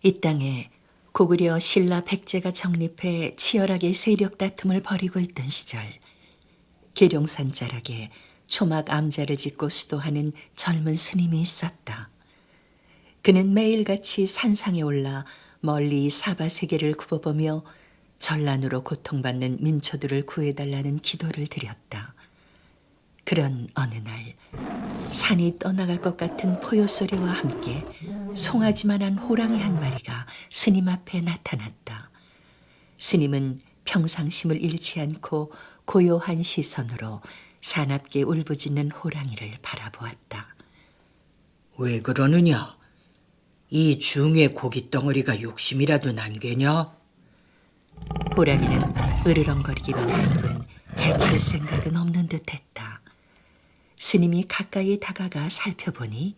이 땅에 고구려 신라 백제가 정립해 치열하게 세력 다툼을 벌이고 있던 시절, 계룡산 자락에 초막 암자를 짓고 수도하는 젊은 스님이 있었다. 그는 매일같이 산상에 올라 멀리 사바세계를 굽어보며 전란으로 고통받는 민초들을 구해달라는 기도를 드렸다. 그런 어느 날 산이 떠나갈 것 같은 포효 소리와 함께 송아지만한 호랑이 한 마리가 스님 앞에 나타났다. 스님은 평상심을 잃지 않고 고요한 시선으로 사납게 울부짖는 호랑이를 바라보았다. 왜 그러느냐? 이 중에 고기 덩어리가 욕심이라도 난게냐? 호랑이는 으르렁거리기만 할 뿐 해칠 생각은 없는 듯했다. 스님이 가까이 다가가 살펴보니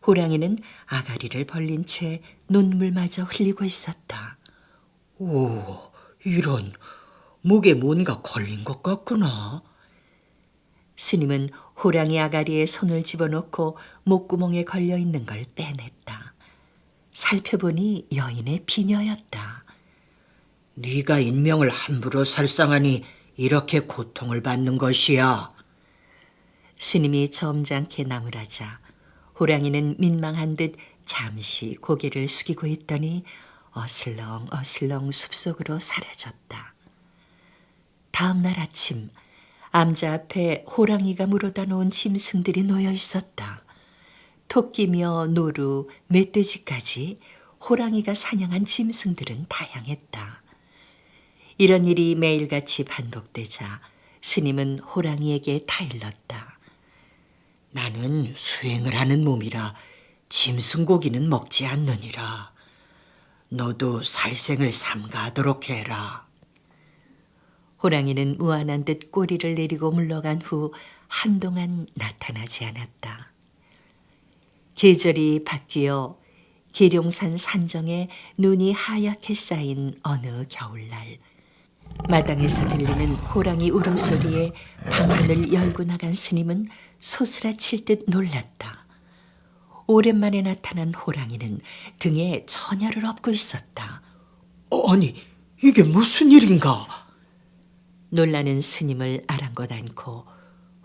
호랑이는 아가리를 벌린 채 눈물마저 흘리고 있었다. 오, 이런, 목에 뭔가 걸린 것 같구나. 스님은 호랑이 아가리에 손을 집어넣고 목구멍에 걸려있는 걸 빼냈다. 살펴보니 여인의 비녀였다. 네가 인명을 함부로 살상하니 이렇게 고통을 받는 것이야. 스님이 점잖게 나무라자 호랑이는 민망한 듯 잠시 고개를 숙이고 있더니 어슬렁어슬렁 숲속으로 사라졌다. 다음 날 아침 암자 앞에 호랑이가 물어다 놓은 짐승들이 놓여 있었다. 토끼며 노루, 멧돼지까지 호랑이가 사냥한 짐승들은 다양했다. 이런 일이 매일같이 반복되자 스님은 호랑이에게 타일렀다. 나는 수행을 하는 몸이라 짐승고기는 먹지 않느니라. 너도 살생을 삼가하도록 해라. 호랑이는 무안한 듯 꼬리를 내리고 물러간 후 한동안 나타나지 않았다. 계절이 바뀌어 계룡산 산정에 눈이 하얗게 쌓인 어느 겨울날, 마당에서 들리는 호랑이 울음소리에 방문을 열고 나간 스님은 소스라칠 듯 놀랐다. 오랜만에 나타난 호랑이는 등에 처녀를 업고 있었다. 아니, 이게 무슨 일인가? 놀라는 스님을 아랑곳 않고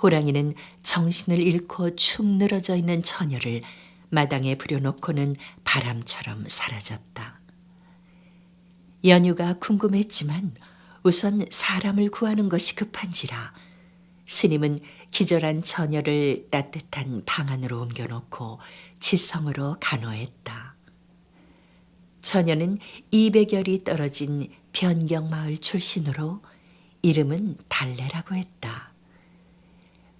호랑이는 정신을 잃고 축 늘어져 있는 처녀를 마당에 부려놓고는 바람처럼 사라졌다. 연유가 궁금했지만 우선 사람을 구하는 것이 급한지라 스님은 기절한 처녀를 따뜻한 방 안으로 옮겨놓고 지성으로 간호했다. 처녀는 200여리 떨어진 변경마을 출신으로 이름은 달래라고 했다.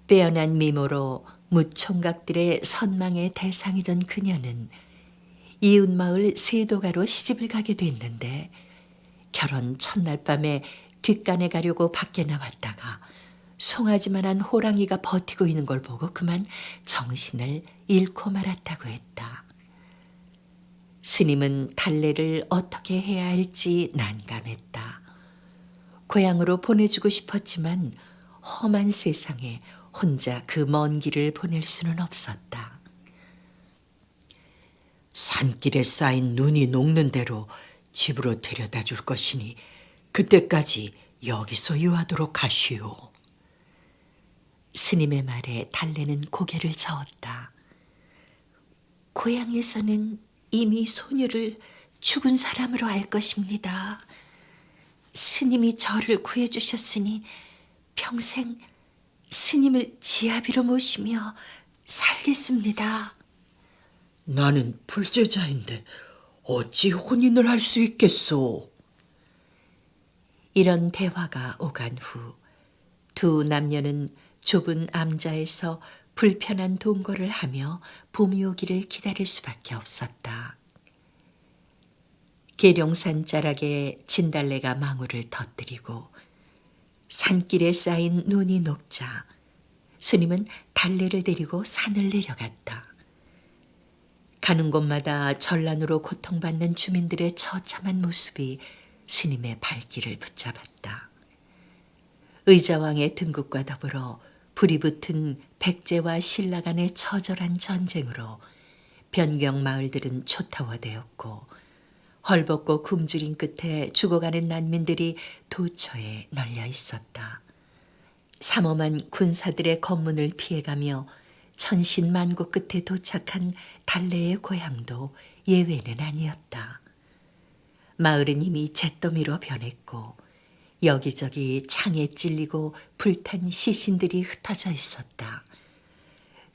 빼어난 미모로 무총각들의 선망의 대상이던 그녀는 이웃마을 세도가로 시집을 가게 됐는데 결혼 첫날 밤에 뒷간에 가려고 밖에 나왔다가 송아지만한 호랑이가 버티고 있는 걸 보고 그만 정신을 잃고 말았다고 했다. 스님은 달래를 어떻게 해야 할지 난감했다. 고향으로 보내주고 싶었지만 험한 세상에 혼자 그 먼 길을 보낼 수는 없었다. 산길에 쌓인 눈이 녹는 대로 집으로 데려다 줄 것이니 그때까지 여기서 유하도록 하시오. 스님의 말에 달래는 고개를 저었다. 고향에서는 이미 소녀를 죽은 사람으로 알 것입니다. 스님이 저를 구해주셨으니 평생 스님을 지아비로 모시며 살겠습니다. 나는 불제자인데 어찌 혼인을 할 수 있겠소? 이런 대화가 오간 후 두 남녀는 좁은 암자에서 불편한 동거를 하며 봄이 오기를 기다릴 수밖에 없었다. 계룡산 자락에 진달래가 망울을 터뜨리고 산길에 쌓인 눈이 녹자 스님은 달래를 데리고 산을 내려갔다. 가는 곳마다 전란으로 고통받는 주민들의 처참한 모습이 스님의 발길을 붙잡았다. 의자왕의 등극과 더불어 불이 붙은 백제와 신라 간의 처절한 전쟁으로 변경 마을들은 초타화되었고 헐벗고 굶주린 끝에 죽어가는 난민들이 도처에 널려 있었다. 삼엄한 군사들의 검문을 피해가며 천신만고 끝에 도착한 달래의 고향도 예외는 아니었다. 마을은 이미 잿더미로 변했고 여기저기 창에 찔리고 불탄 시신들이 흩어져 있었다.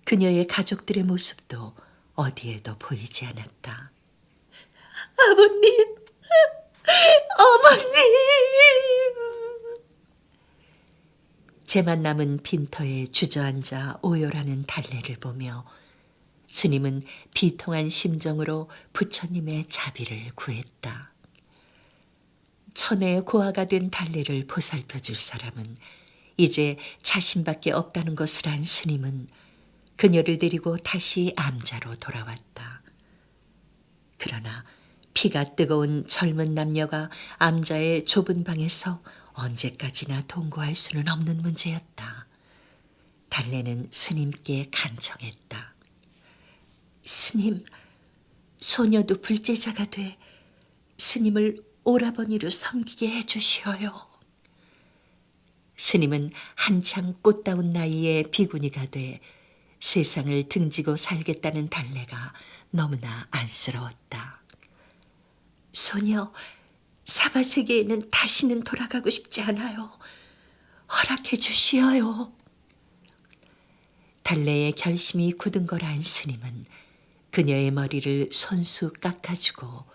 그녀의 가족들의 모습도 어디에도 보이지 않았다. 아버님, 어머님! 재만 남은 빈터에 주저앉아 오열하는 달래를 보며 스님은 비통한 심정으로 부처님의 자비를 구했다. 천혜의 고아가 된 달래를 보살펴 줄 사람은 이제 자신밖에 없다는 것을 안 스님은 그녀를 데리고 다시 암자로 돌아왔다. 그러나 피가 뜨거운 젊은 남녀가 암자의 좁은 방에서 언제까지나 동거할 수는 없는 문제였다. 달래는 스님께 간청했다. 스님, 소녀도 불제자가 돼 스님을 오라버니로 섬기게 해주시어요. 스님은 한창 꽃다운 나이에 비구니가 돼 세상을 등지고 살겠다는 달래가 너무나 안쓰러웠다. 소녀, 사바세계에는 다시는 돌아가고 싶지 않아요. 허락해 주시어요. 달래의 결심이 굳은 걸 안 스님은 그녀의 머리를 손수 깎아주고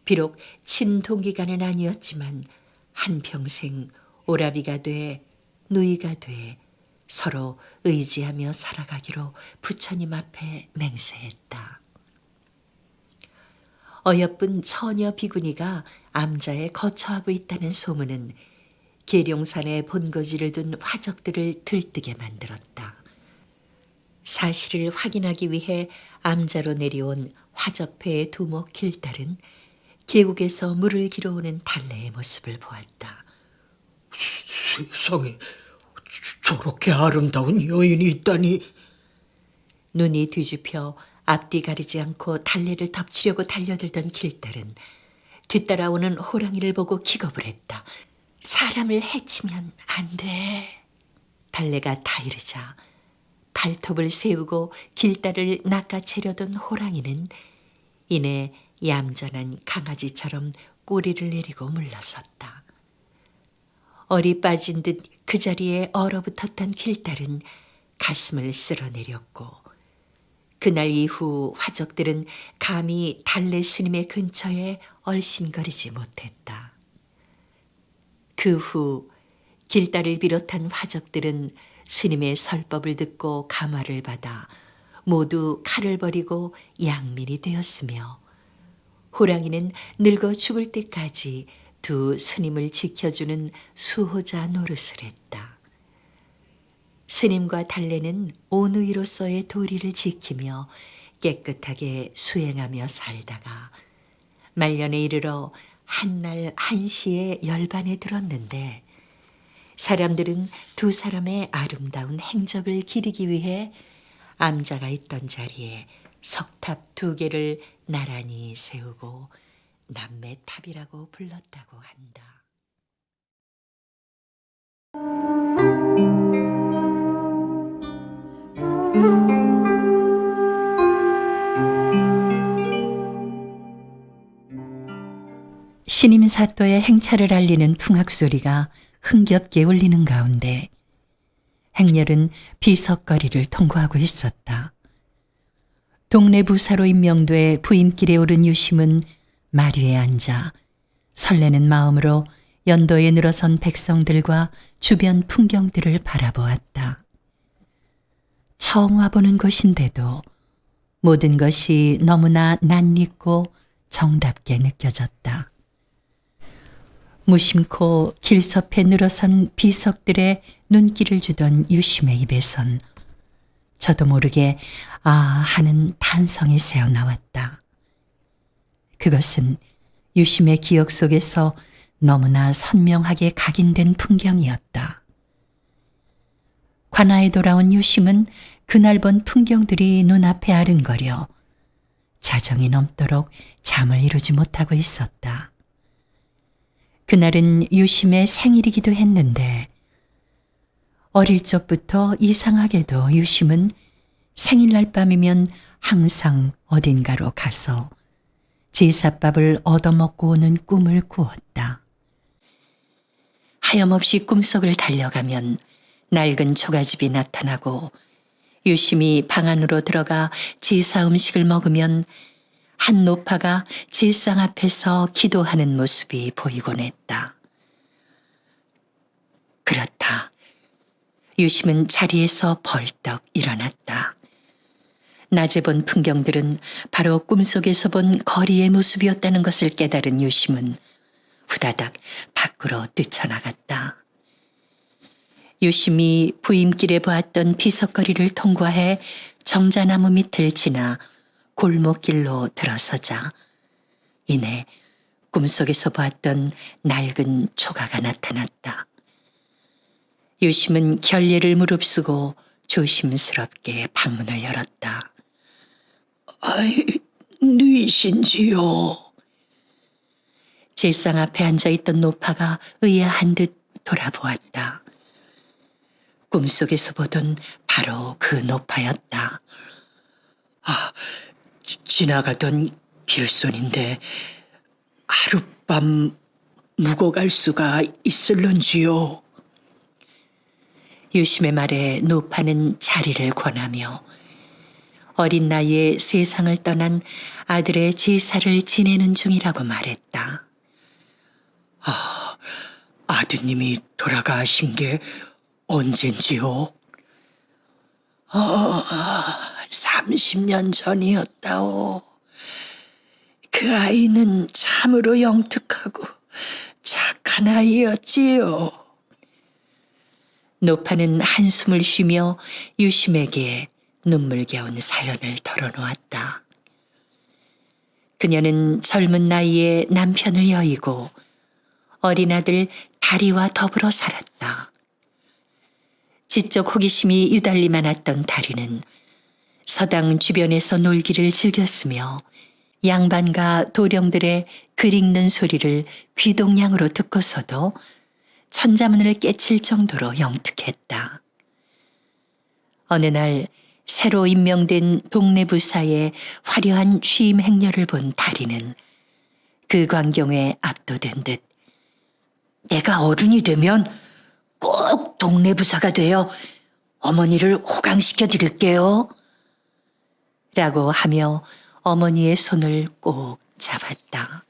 비록 친동기간은 아니었지만 한평생 오라비가 돼 누이가 돼 서로 의지하며 살아가기로 부처님 앞에 맹세했다. 어여쁜 처녀 비구니가 암자에 거처하고 있다는 소문은 계룡산에 본거지를 둔 화적들을 들뜨게 만들었다. 사실을 확인하기 위해 암자로 내려온 화적패의 두목 길달은 계곡에서 물을 길어오는 달래의 모습을 보았다. 세상에 저렇게 아름다운 여인이 있다니. 눈이 뒤집혀 앞뒤 가리지 않고 달래를 덮치려고 달려들던 길달은 뒤따라오는 호랑이를 보고 기겁을 했다. 사람을 해치면 안 돼. 달래가 타이르자 발톱을 세우고 길달을 낚아채려던 호랑이는 이내 얌전한 강아지처럼 꼬리를 내리고 물러섰다. 얼이 빠진 듯 그 자리에 얼어붙었던 길달은 가슴을 쓸어내렸고 그날 이후 화적들은 감히 달래 스님의 근처에 얼씬거리지 못했다. 그 후 길달을 비롯한 화적들은 스님의 설법을 듣고 감화를 받아 모두 칼을 버리고 양민이 되었으며 호랑이는 늙어 죽을 때까지 두 스님을 지켜주는 수호자 노릇을 했다. 스님과 달래는 오누이로서의 도리를 지키며 깨끗하게 수행하며 살다가 말년에 이르러 한날 한시에 열반에 들었는데 사람들은 두 사람의 아름다운 행적을 기리기 위해 암자가 있던 자리에 석탑 2개를 나란히 세우고 남매탑이라고 불렀다고 한다. 신임사또의 행차를 알리는 풍악소리가 흥겹게 울리는 가운데 행렬은 비석거리를 통과하고 있었다. 동네 부사로 임명돼 부임길에 오른 유심은 마류에 앉아 설레는 마음으로 연도에 늘어선 백성들과 주변 풍경들을 바라보았다. 처음 와보는 곳인데도 모든 것이 너무나 낯익고 정답게 느껴졌다. 무심코 길섭에 늘어선 비석들의 눈길을 주던 유심의 입에선 저도 모르게 아 하는 탄성이 새어나왔다. 그것은 유심의 기억 속에서 너무나 선명하게 각인된 풍경이었다. 관아에 돌아온 유심은 그날 본 풍경들이 눈앞에 아른거려 자정이 넘도록 잠을 이루지 못하고 있었다. 그날은 유심의 생일이기도 했는데 어릴 적부터 이상하게도 유심은 생일날 밤이면 항상 어딘가로 가서 제사밥을 얻어먹고 오는 꿈을 꾸었다. 하염없이 꿈속을 달려가면 낡은 초가집이 나타나고 유심히 방 안으로 들어가 제사 음식을 먹으면 한 노파가 제상 앞에서 기도하는 모습이 보이곤 했다. 그렇다. 유심은 자리에서 벌떡 일어났다. 낮에 본 풍경들은 바로 꿈속에서 본 거리의 모습이었다는 것을 깨달은 유심은 후다닥 밖으로 뛰쳐나갔다. 유심히 부임길에 보았던 비석거리를 통과해 정자나무 밑을 지나 골목길로 들어서자 이내 꿈속에서 보았던 낡은 초가가 나타났다. 유심은 결례를 무릅쓰고 조심스럽게 방문을 열었다. 아이, 누이신지요? 제상 앞에 앉아있던 노파가 의아한 듯 돌아보았다. 꿈속에서 보던 바로 그 노파였다. 지나가던 길손인데 하룻밤 묵어 갈 수가 있을런지요? 유심의 말에 노파는 자리를 권하며 어린 나이에 세상을 떠난 아들의 제사를 지내는 중이라고 말했다. 아드님이 돌아가신 게 언젠지요? 30년 전이었다오. 그 아이는 참으로 영특하고 착한 아이였지요. 노파는 한숨을 쉬며 유심에게 눈물겨운 사연을 털어놓았다. 그녀는 젊은 나이에 남편을 여의고 어린 아들 다리와 더불어 살았다. 지적 호기심이 유달리 많았던 다리는 서당 주변에서 놀기를 즐겼으며 양반과 도령들의 글 읽는 소리를 귀동냥으로 듣고서도 천자문을 깨칠 정도로 영특했다. 어느 날 새로 임명된 동네 부사의 화려한 취임 행렬을 본 다리는 그 광경에 압도된 듯 내가 어른이 되면 꼭 동네 부사가 되어 어머니를 호강시켜 드릴게요. 라고 하며 어머니의 손을 꼭 잡았다.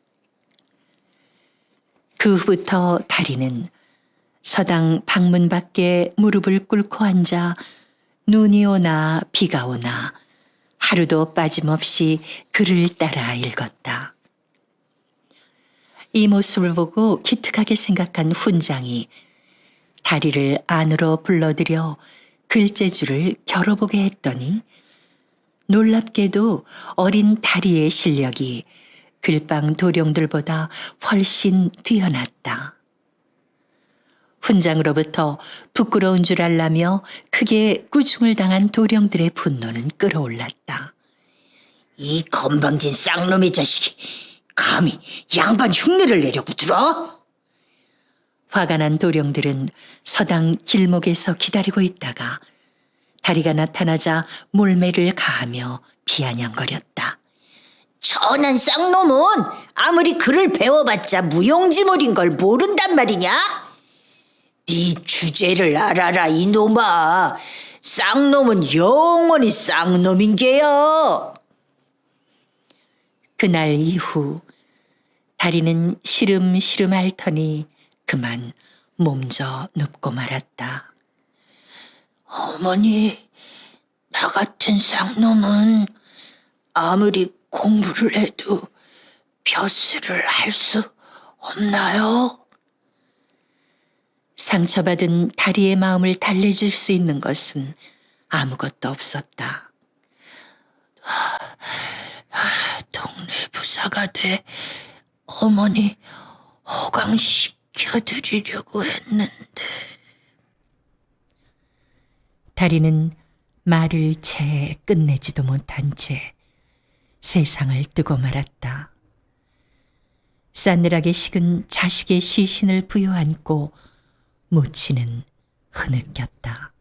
그 후부터 다리는 서당 방문 밖에 무릎을 꿇고 앉아 눈이 오나 비가 오나 하루도 빠짐없이 글을 따라 읽었다. 이 모습을 보고 기특하게 생각한 훈장이 다리를 안으로 불러들여 글재주를 겨뤄보게 했더니 놀랍게도 어린 다리의 실력이 글방 도령들보다 훨씬 뛰어났다. 훈장으로부터 부끄러운 줄 알라며 크게 꾸중을 당한 도령들의 분노는 끓어올랐다. 이 건방진 쌍놈의 자식이 감히 양반 흉내를 내려고 들어? 화가 난 도령들은 서당 길목에서 기다리고 있다가 다리가 나타나자 몰매를 가하며 비아냥거렸다. 천한 쌍놈은 아무리 글을 배워봤자 무용지물인 걸 모른단 말이냐? 네 주제를 알아라 이놈아. 쌍놈은 영원히 쌍놈인 게요. 그날 이후 다리는 시름시름 앓더니 그만 몸져 눕고 말았다. 어머니, 나 같은 쌍놈은 아무리 공부를 해도 벼슬을 할 수 없나요? 상처받은 다리의 마음을 달래줄 수 있는 것은 아무것도 없었다. 동네 부사가 돼 어머니 호강시켜드리려고 했는데. 다리는 말을 채 끝내지도 못한 채 세상을 뜨고 말았다. 싸늘하게 식은 자식의 시신을 부여안고 모치는 흐느꼈다.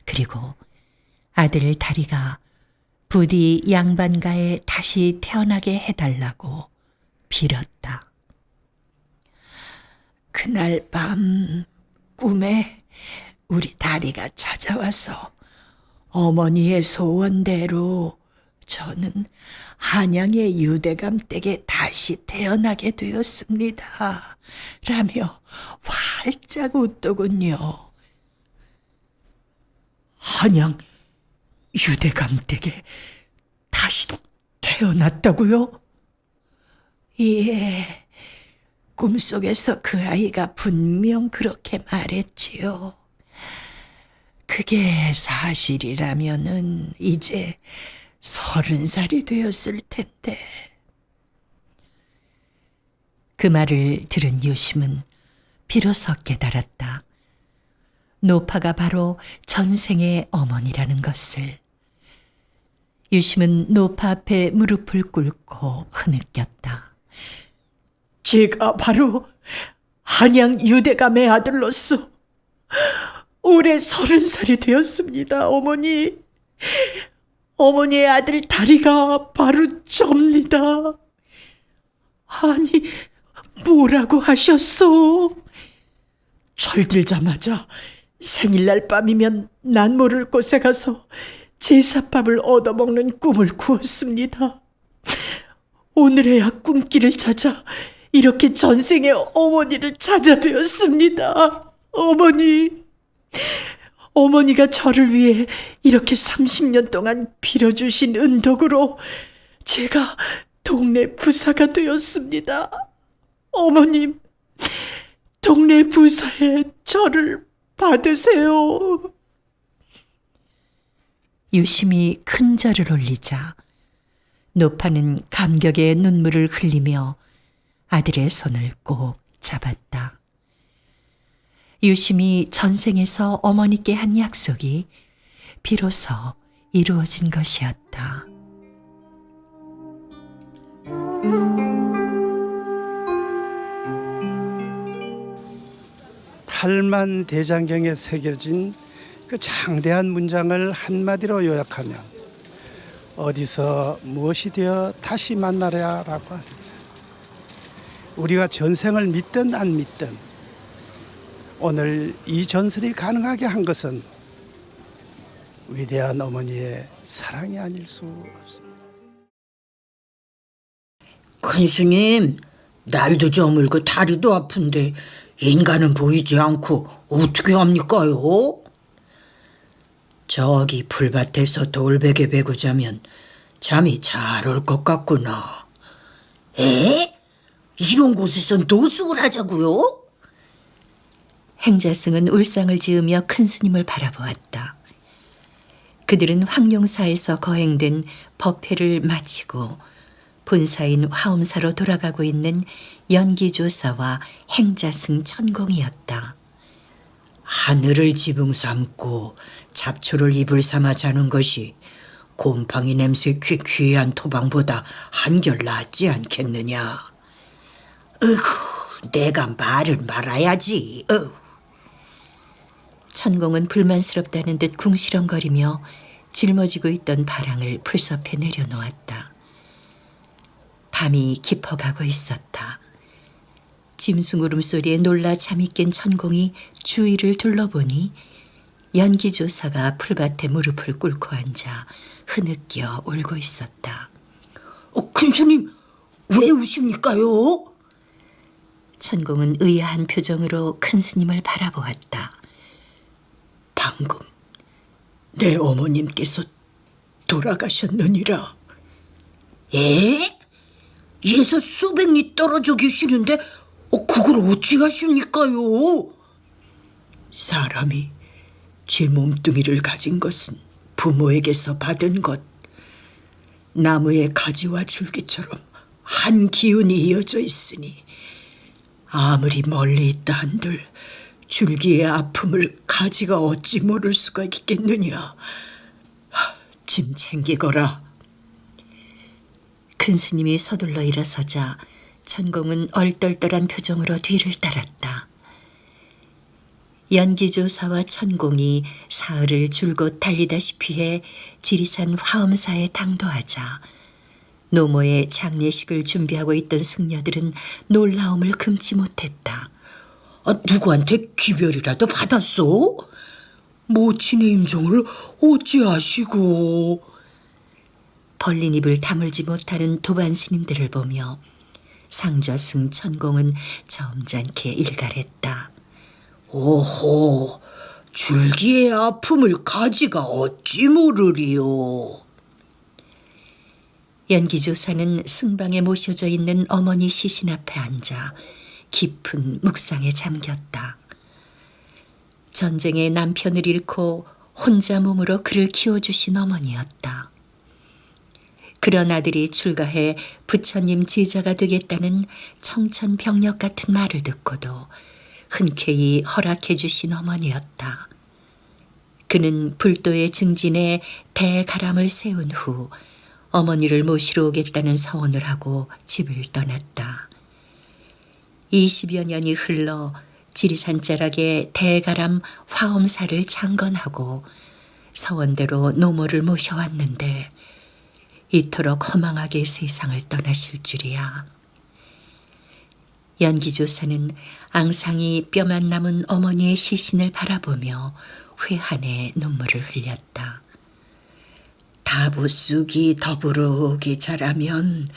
그리고 아들 다리가 부디 양반가에 다시 태어나게 해달라고 빌었다. 그날 밤 꿈에 우리 다리가 찾아와서 어머니의 소원대로 저는 한양의 유대감 댁에 다시 태어나게 되었습니다. 라며 활짝 웃더군요. 한양 유대감 댁에 다시 태어났다고요? 예, 꿈속에서 그 아이가 분명 그렇게 말했지요. 그게 사실이라면은 이제 30살이 되었을 텐데. 그 말을 들은 유심은 비로소 깨달았다. 노파가 바로 전생의 어머니라는 것을. 유심은 노파 앞에 무릎을 꿇고 흐느꼈다. 제가 바로 한양 유대감의 아들로서 올해 30살이 되었습니다, 어머니. 어머니의 아들 다리가 바로 접니다. 아니, 뭐라고 하셨소? 철들자마자 생일날 밤이면 난 모를 곳에 가서 제사밥을 얻어먹는 꿈을 꾸었습니다. 오늘에야 꿈길을 찾아 이렇게 전생의 어머니를 찾아뵈었습니다. 어머니가 저를 위해 이렇게 30년 동안 빌어주신 은덕으로 제가 동네 부사가 되었습니다. 어머님, 동네 부사에 저를 받으세요. 유심히 큰 절을 올리자 노파는 감격의 눈물을 흘리며 아들의 손을 꼭 잡았다. 유심히 전생에서 어머니께 한 약속이 비로소 이루어진 것이었다. 팔만대장경에 새겨진 그 장대한 문장을 한마디로 요약하면 어디서 무엇이 되어 다시 만나랴라고 합니다. 우리가 전생을 믿든 안 믿든 오늘 이 전설이 가능하게 한 것은 위대한 어머니의 사랑이 아닐 수 없습니다. 큰 스님, 날도 저물고 다리도 아픈데 인간은 보이지 않고 어떻게 합니까요? 저기 풀밭에서 돌베개 베고 자면 잠이 잘 올 것 같구나. 에? 이런 곳에서 노숙을 하자고요? 행자승은 울상을 지으며 큰 스님을 바라보았다. 그들은 황룡사에서 거행된 법회를 마치고 본사인 화엄사로 돌아가고 있는 연기조사와 행자승 천공이었다. 하늘을 지붕 삼고 잡초를 이불 삼아 자는 것이 곰팡이 냄새 퀴퀴한 토방보다 한결 낫지 않겠느냐. 으이구, 내가 말을 말아야지. 천공은 불만스럽다는 듯 궁시렁거리며 짊어지고 있던 바랑을 풀섭에 내려놓았다. 밤이 깊어가고 있었다. 짐승 울음소리에 놀라 잠이 깬 천공이 주위를 둘러보니 연기조사가 풀밭에 무릎을 꿇고 앉아 흐느껴 울고 있었다. 큰 스님, 왜 우십니까요? 천공은 의아한 표정으로 큰 스님을 바라보았다. 방금 내 어머님께서 돌아가셨느니라. 에? 예서 수백 리 떨어져 계시는데 그걸 어찌 하십니까요? 사람이 제 몸뚱이를 가진 것은 부모에게서 받은 것. 나무의 가지와 줄기처럼 한 기운이 이어져 있으니 아무리 멀리 있다 한들 줄기의 아픔을 가지가 어찌 모를 수가 있겠느냐. 짐 챙기거라. 큰 스님이 서둘러 일어서자 천공은 얼떨떨한 표정으로 뒤를 따랐다. 연기조사와 천공이 사흘을 줄곧 달리다시피 해 지리산 화엄사에 당도하자 노모의 장례식을 준비하고 있던 승려들은 놀라움을 금치 못했다. 누구한테 기별이라도 받았소? 모친의 임종을 어찌하시고? 벌린 입을 다물지 못하는 도반 스님들을 보며 상좌승 천공은 점잖게 일갈했다. 오호, 줄기의 아픔을 가지가 어찌 모르리요. 연기조사는 승방에 모셔져 있는 어머니 시신 앞에 앉아 깊은 묵상에 잠겼다. 전쟁에 남편을 잃고 혼자 몸으로 그를 키워주신 어머니였다. 그런 아들이 출가해 부처님 제자가 되겠다는 청천벽력 같은 말을 듣고도 흔쾌히 허락해 주신 어머니였다. 그는 불도의 증진에 대가람을 세운 후 어머니를 모시러 오겠다는 서원을 하고 집을 떠났다. 20여 년이 흘러 지리산 자락에 대가람 화엄사를 창건하고 서원대로 노모를 모셔왔는데 이토록 허망하게 세상을 떠나실 줄이야. 연기조사는 앙상이 뼈만 남은 어머니의 시신을 바라보며 회한의 눈물을 흘렸다. 다부쑥이 더부룩이 자라면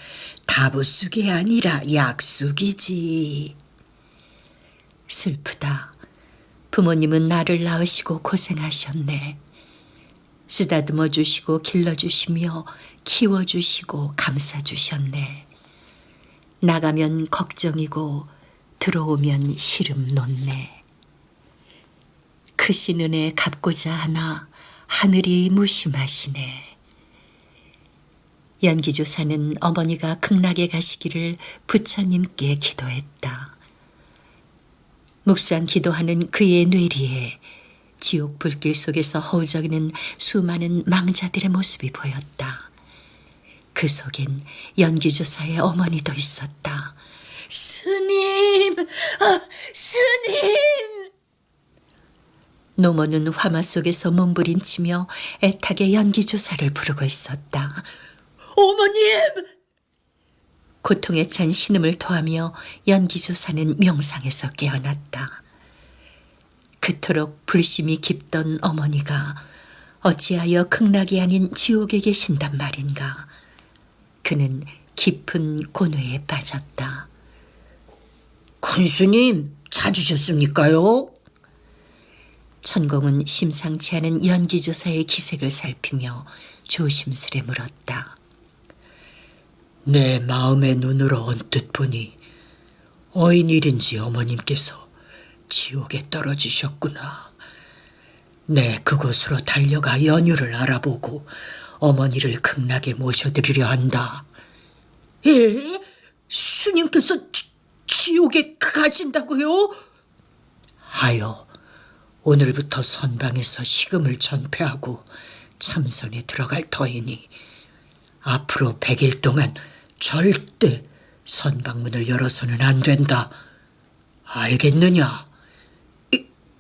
다부쑥이 아니라 약쑥이지. 슬프다. 부모님은 나를 낳으시고 고생하셨네. 쓰다듬어 주시고 길러주시며 키워주시고 감싸주셨네. 나가면 걱정이고 들어오면 시름 놓네. 크신 은혜 갚고자 하나 하늘이 무심하시네. 연기조사는 어머니가 극락에 가시기를 부처님께 기도했다. 묵상 기도하는 그의 뇌리에 지옥 불길 속에서 허우적이는 수많은 망자들의 모습이 보였다. 그 속엔 연기조사의 어머니도 있었다. 스님, 스님! 노모는 화마 속에서 몸부림치며 애타게 연기조사를 부르고 있었다. 어머님! 고통에 찬 신음을 토하며 연기조사는 명상에서 깨어났다. 그토록 불심이 깊던 어머니가 어찌하여 극락이 아닌 지옥에 계신단 말인가. 그는 깊은 고뇌에 빠졌다. 큰 스님, 찾으셨습니까요? 천공은 심상치 않은 연기조사의 기색을 살피며 조심스레 물었다. 내 마음의 눈으로 언뜻 보니 어인일인지 어머님께서 지옥에 떨어지셨구나. 내 그곳으로 달려가 연유를 알아보고 어머니를 극락에 모셔드리려 한다. 에? 스님께서 지옥에 가신다고요? 하여 오늘부터 선방에서 식음을 전폐하고 참선에 들어갈 터이니 앞으로 100일 동안 절대 선방문을 열어서는 안 된다. 알겠느냐?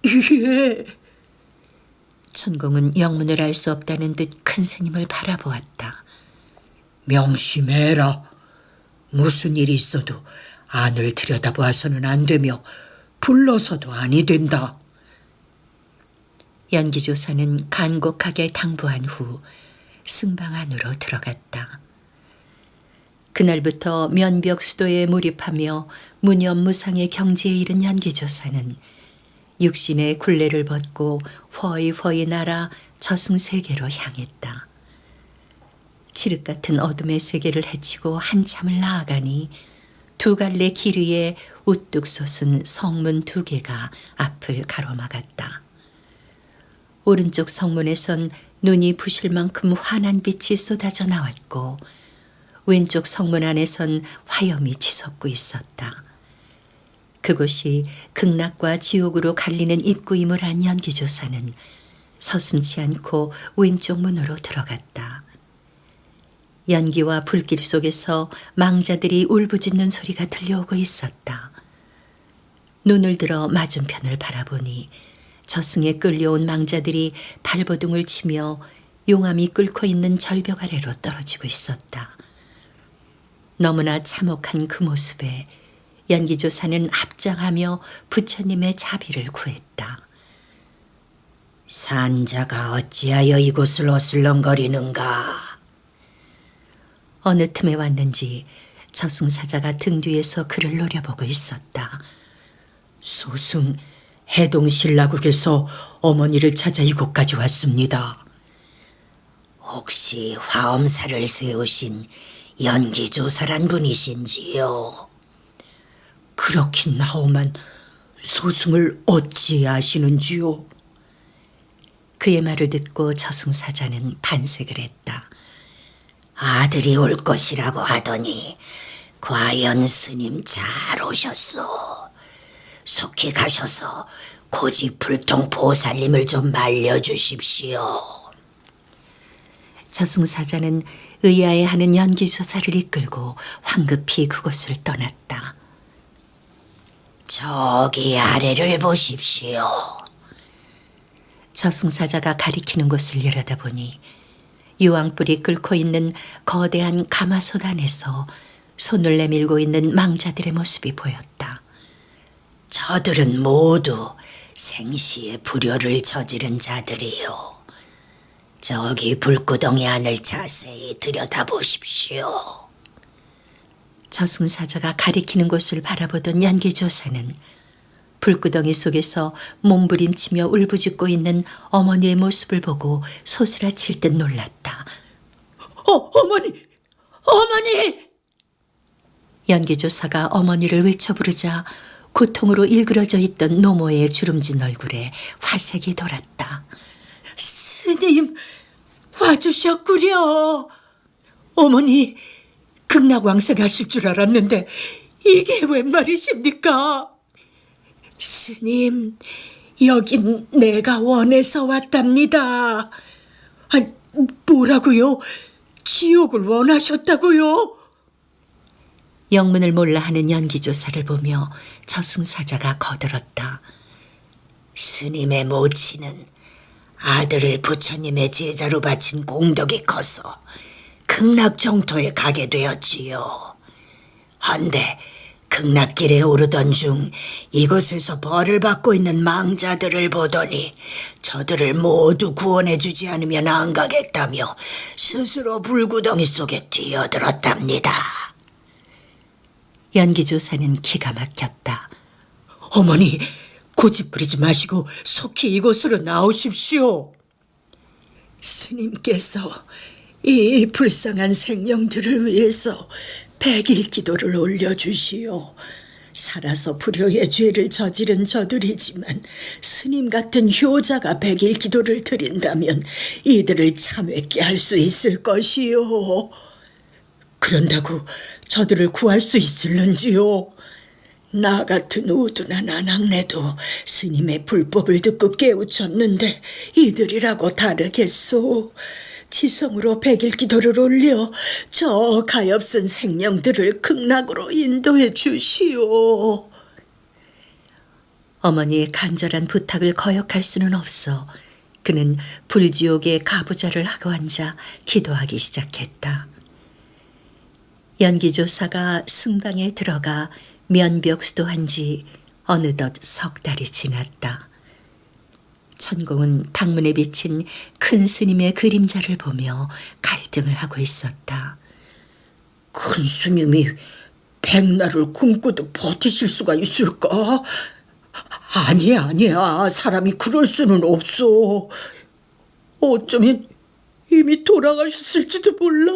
예. 천공은 영문을 알 수 없다는 듯 큰 스님을 바라보았다. 명심해라. 무슨 일이 있어도 안을 들여다보아서는 안 되며 불러서도 아니 된다. 연기조사는 간곡하게 당부한 후 승방 안으로 들어갔다. 그날부터 면벽 수도에 몰입하며 무념무상의 경지에 이른 연기조사는 육신의 굴레를 벗고 허이허이 날아 저승세계로 향했다. 칠흑 같은 어둠의 세계를 헤치고 한참을 나아가니 두 갈래 길 위에 우뚝 솟은 성문 2개가 앞을 가로막았다. 오른쪽 성문에선 눈이 부실 만큼 환한 빛이 쏟아져 나왔고 왼쪽 성문 안에선 화염이 치솟고 있었다. 그곳이 극락과 지옥으로 갈리는 입구임을 안 연기조사는 서슴지 않고 왼쪽 문으로 들어갔다. 연기와 불길 속에서 망자들이 울부짖는 소리가 들려오고 있었다. 눈을 들어 맞은편을 바라보니 저승에 끌려온 망자들이 발버둥을 치며 용암이 끓고 있는 절벽 아래로 떨어지고 있었다. 너무나 참혹한 그 모습에 연기조사는 합장하며 부처님의 자비를 구했다. 산자가 어찌하여 이곳을 어슬렁거리는가? 어느 틈에 왔는지 저승사자가 등 뒤에서 그를 노려보고 있었다. 소승 해동신라국에서 어머니를 찾아 이곳까지 왔습니다. 혹시 화엄사를 세우신 연기조사란 분이신지요? 그렇긴 하오만 소승을 어찌 아시는지요? 그의 말을 듣고 저승사자는 반색을 했다. 아들이 올 것이라고 하더니 과연 스님 잘 오셨소. 속히 가셔서 고집불통 보살님을 좀 말려주십시오. 저승사자는 의아해하는 연기조사를 이끌고 황급히 그곳을 떠났다. 저기 아래를 보십시오. 저승사자가 가리키는 곳을 내려다보니 유황불이 끓고 있는 거대한 가마솥 안에서 손을 내밀고 있는 망자들의 모습이 보였다. 저들은 모두 생시의 불효를 저지른 자들이요. 저기 불구덩이 안을 자세히 들여다보십시오. 저승사자가 가리키는 곳을 바라보던 연기조사는 불구덩이 속에서 몸부림치며 울부짖고 있는 어머니의 모습을 보고 소스라칠 듯 놀랐다. 어머니! 어머니! 연기조사가 어머니를 외쳐 부르자 고통으로 일그러져 있던 노모의 주름진 얼굴에 화색이 돌았다. 스님, 와주셨구려. 어머니, 극락왕세 가실 줄 알았는데 이게 웬 말이십니까? 스님, 여긴 내가 원해서 왔답니다. 아니, 뭐라고요? 지옥을 원하셨다고요? 영문을 몰라 하는 연기조사를 보며 저승사자가 거들었다. 스님의 모친은 아들을 부처님의 제자로 바친 공덕이 커서 극락정토에 가게 되었지요. 헌데 극락길에 오르던 중 이곳에서 벌을 받고 있는 망자들을 보더니 저들을 모두 구원해 주지 않으면 안 가겠다며 스스로 불구덩이 속에 뛰어들었답니다. 연기조사는 기가 막혔다. 어머니, 고집 부리지 마시고 속히 이곳으로 나오십시오. 스님께서 이 불쌍한 생명들을 위해서 100일 기도를 올려주시오. 살아서 불효의 죄를 저지른 저들이지만 스님 같은 효자가 100일 기도를 드린다면 이들을 참회케 할 수 있을 것이요. 그런다고 저들을 구할 수 있을는지요? 나 같은 우둔한 아낙네도 스님의 불법을 듣고 깨우쳤는데 이들이라고 다르겠소. 지성으로 100일 기도를 올려 저 가엾은 생명들을 극락으로 인도해 주시오. 어머니의 간절한 부탁을 거역할 수는 없어 그는 불지옥의 가부좌를 하고 앉아 기도하기 시작했다. 연기조사가 승방에 들어가 면벽수도한 지 어느덧 석 달이 지났다. 천공은 방문에 비친 큰 스님의 그림자를 보며 갈등을 하고 있었다. 큰 스님이 백날을 굶고도 버티실 수가 있을까? 아니야. 사람이 그럴 수는 없어. 어쩌면 이미 돌아가셨을지도 몰라.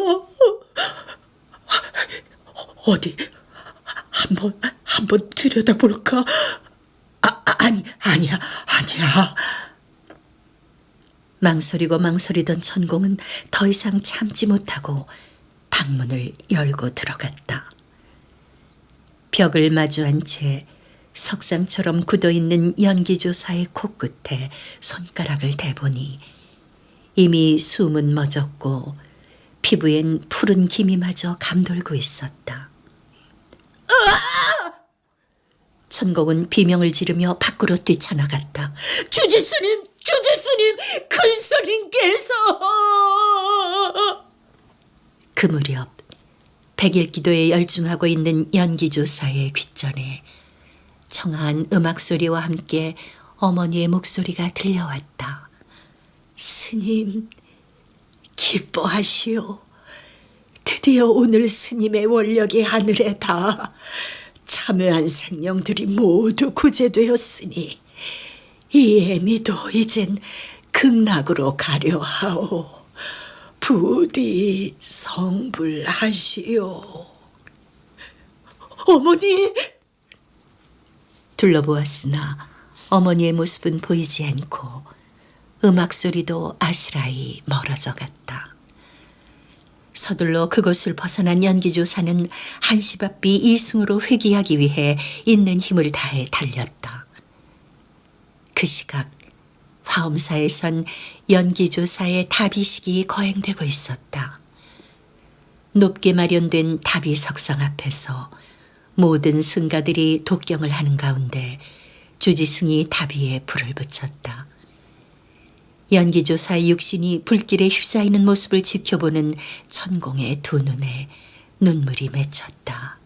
어디 한번 들여다볼까? 아니야. 망설이던 천공은 더 이상 참지 못하고 방문을 열고 들어갔다. 벽을 마주한 채 석상처럼 굳어있는 연기조사의 코끝에 손가락을 대보니 이미 숨은 멎었고 피부엔 푸른 기미마저 감돌고 있었다. 천공은 비명을 지르며 밖으로 뛰쳐나갔다. 주지스님, 주지스님, 큰 스님께서! 그 무렵 백일기도에 열중하고 있는 연기조사의 귓전에 청아한 음악소리와 함께 어머니의 목소리가 들려왔다. 스님, 기뻐하시오. 드디어 오늘 스님의 원력이 하늘에 닿아 참여한 생명들이 모두 구제되었으니 이 애미도 이젠 극락으로 가려 하오. 부디 성불하시오. 어머니! 둘러보았으나 어머니의 모습은 보이지 않고 음악 소리도 아스라이 멀어져 갔다. 서둘러 그곳을 벗어난 연기조사는 한시바삐 이승으로 회귀하기 위해 있는 힘을 다해 달렸다. 그 시각 화엄사에선 연기조사의 다비식이 거행되고 있었다. 높게 마련된 다비 석상 앞에서 모든 승가들이 독경을 하는 가운데 주지승이 다비에 불을 붙였다. 연기조사의 육신이 불길에 휩싸이는 모습을 지켜보는 천공의 두 눈에 눈물이 맺혔다.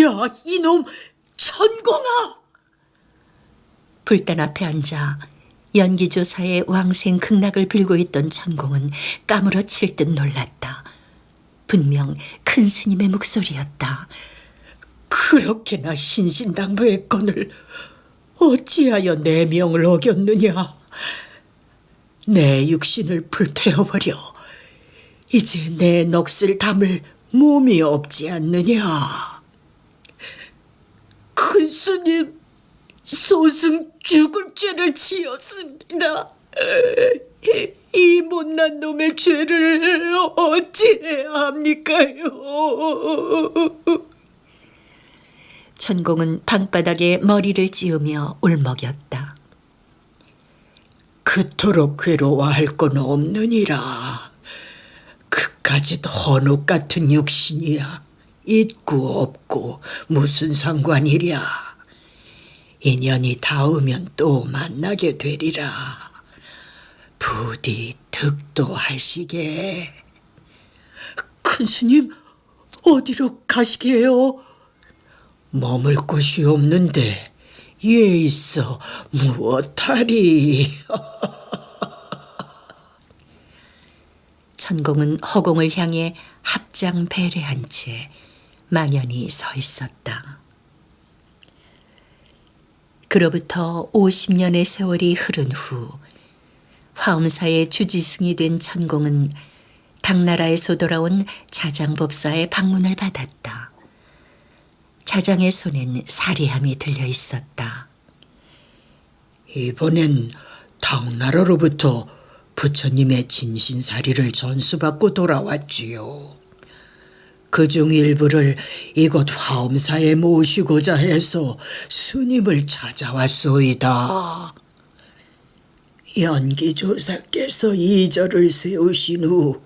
야, 이놈 천공아! 불단 앞에 앉아 연기조사의 왕생 극락을 빌고 있던 천공은 까무러칠 듯 놀랐다. 분명 큰 스님의 목소리였다. 그렇게나 신신당부의 건을 어찌하여 내 명을 어겼느냐? 내 육신을 불태워버려 이제 내 넋을 담을 몸이 없지 않느냐? 큰 스님, 소승 죽을 죄를 지었습니다. 이 못난 놈의 죄를 어찌해야 합니까요? 천공은 방바닥에 머리를 찌우며 울먹였다. 그토록 괴로워할 건 없느니라. 그까짓 헌옷 같은 육신이야 있고 없고 무슨 상관이랴. 인연이 닿으면 또 만나게 되리라. 부디 득도하시게. 큰 스님, 어디로 가시게요? 머물 곳이 없는데 예 있어 무엇하리. 천공은 허공을 향해 합장 배례한 채 망연히 서 있었다. 그로부터 50년의 세월이 흐른 후 화엄사의 주지승이 된 천공은 당나라에서 돌아온 자장법사의 방문을 받았다. 자장의 손엔 사리함이 들려 있었다. 이번엔 당나라로부터 부처님의 진신사리를 전수받고 돌아왔지요. 그중 일부를 이곳 화엄사에 모시고자 해서 스님을 찾아왔소이다. 연기조사께서 이절을 세우신 후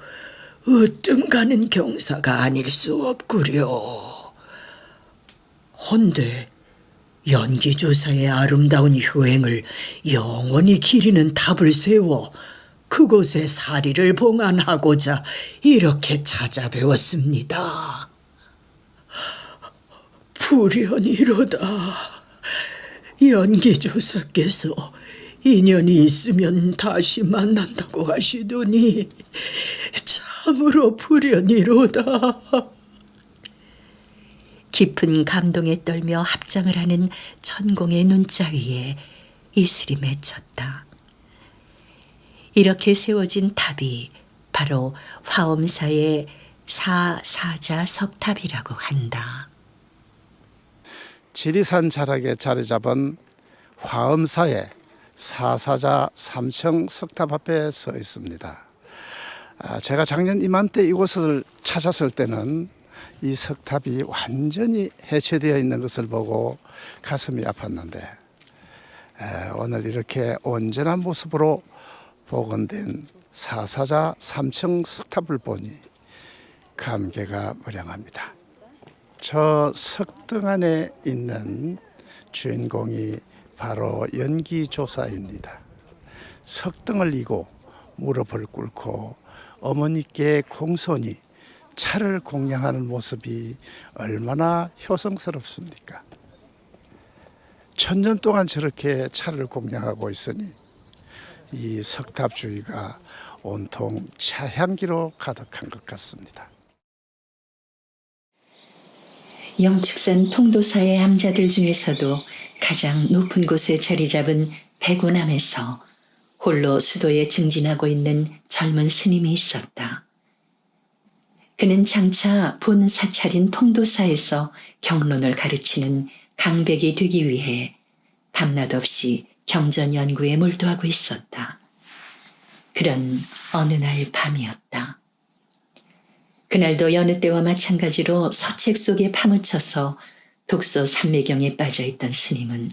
으뜸 가는 경사가 아닐 수 없구려. 헌데 연기조사의 아름다운 효행을 영원히 기리는 탑을 세워 그곳에 사리를 봉안하고자 이렇게 찾아뵈었습니다. 불연이로다. 연기조사께서 인연이 있으면 다시 만난다고 하시더니 참으로 불연이로다. 깊은 감동에 떨며 합장을 하는 천공의 눈자 위에 이슬이 맺혔다. 이렇게 세워진 탑이 바로 화엄사의 사사자 석탑이라고 한다. 지리산 자락에 자리 잡은 화엄사의 사사자 삼청 석탑 앞에 서 있습니다. 제가 작년 이맘때 이곳을 찾았을 때는 이 석탑이 완전히 해체되어 있는 것을 보고 가슴이 아팠는데 오늘 이렇게 온전한 모습으로 복원된 사사자 3층 석탑을 보니 감개가 무량합니다. 저 석등 안에 있는 주인공이 바로 연기조사입니다. 석등을 이고 무릎을 꿇고 어머니께 공손히 차를 공양하는 모습이 얼마나 효성스럽습니까? 1000년 동안 저렇게 차를 공양하고 있으니 이 석탑 주위가 온통 차향기로 가득한 것 같습니다. 영축산 통도사의 암자들 중에서도 가장 높은 곳에 자리 잡은 백오남에서 홀로 수도에 증진하고 있는 젊은 스님이 있었다. 그는 장차 본 사찰인 통도사에서 경론을 가르치는 강백이 되기 위해 밤낮 없이 경전 연구에 몰두하고 있었다. 그런 어느 날 밤이었다. 그날도 여느 때와 마찬가지로 서책 속에 파묻혀서 독서 삼매경에 빠져있던 스님은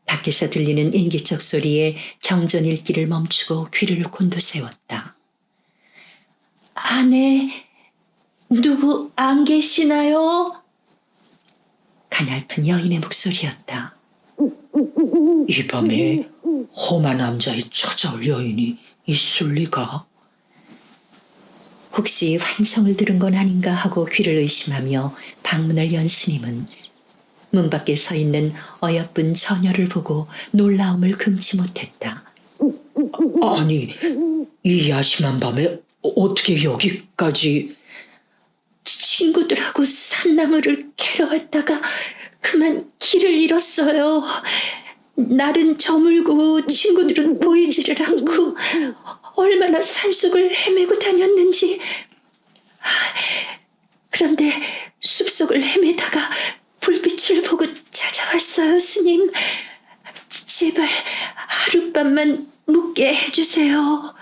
밖에서 들리는 인기척 소리에 경전 읽기를 멈추고 귀를 곤두세웠다. 안에 누구 안 계시나요? 가냘픈 여인의 목소리였다. 이 밤에 험한 남자에 찾아올 여인이 있을 리가? 혹시 환청을 들은 건 아닌가 하고 귀를 의심하며 방문을 연 스님은 문 밖에 서 있는 어여쁜 처녀를 보고 놀라움을 금치 못했다. 아니, 이 야심한 밤에 어떻게 여기까지? 친구들하고 산나무를 캐러 왔다가 그만 길을 잃었어요. 날은 저물고 친구들은 보이지를 않고 얼마나 산속을 헤매고 다녔는지. 그런데 숲속을 헤매다가 불빛을 보고 찾아왔어요, 스님. 제발 하룻밤만 묵게 해주세요.